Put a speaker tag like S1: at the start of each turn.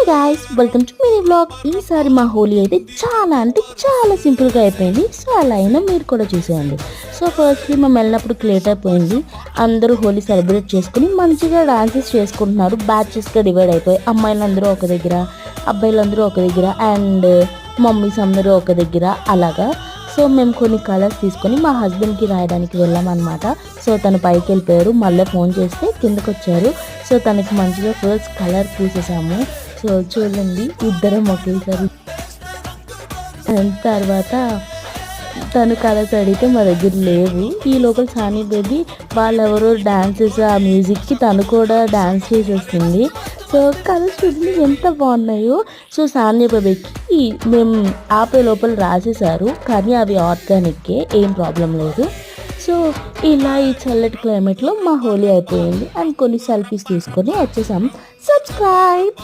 S1: Hi guys, welcome to mini vlog. ఈసారి మా హోలీ అయితే చాలా అంటే చాలా సింపుల్గా అయిపోయింది. సో అలా అయినా మీరు కూడా చూసేయండి. సో ఫస్ట్లీ మేము వెళ్ళినప్పుడు లేట్ అయిపోయింది. అందరూ హోలీ సెలబ్రేట్ చేసుకుని మంచిగా డాన్సెస్ చేసుకుంటున్నారు. బ్యాచెస్గా డివైడ్ అయిపోయి అమ్మాయిలందరూ ఒక దగ్గర, అబ్బాయిలందరూ ఒక దగ్గర అండ్ మమ్మీస్ అందరూ ఒక దగ్గర అలాగా. సో మేము కొన్ని కలర్స్ తీసుకొని మా హస్బెండ్కి రాయడానికి వెళ్ళామన్నమాట. సో తను పైకి వెళ్ళిపోయారు. మళ్ళీ ఫోన్ చేస్తే కిందకు వచ్చారు. సో తనకి మంచిగా ఫస్ట్ కలర్ పూసేసాము. సో చూడండి, ఇద్దరం ఒకేసారి. అండ్ తర్వాత తను కలర్స్ అడిగితే మా దగ్గర లేవు. ఈ లోపల సానీ బేబీ వాళ్ళెవరో డాన్సెస్, ఆ మ్యూజిక్కి తను కూడా డాన్స్ చేసేస్తుంది. సో కలర్స్ చూడండి ఎంత బాగున్నాయో. సో సానియా బేబీకి మేము ఆపే లోపల రాసేసారు, కానీ అవి ఆర్గానిక్కే, ఏం ప్రాబ్లం లేదు. సో ఇలా ఈ చల్లటి క్లైమేట్లో మా హోలీ అయిపోయింది అండ్ కొన్ని సెల్ఫీస్ తీసుకొని వచ్చేసాం. సబ్స్క్రైబ్.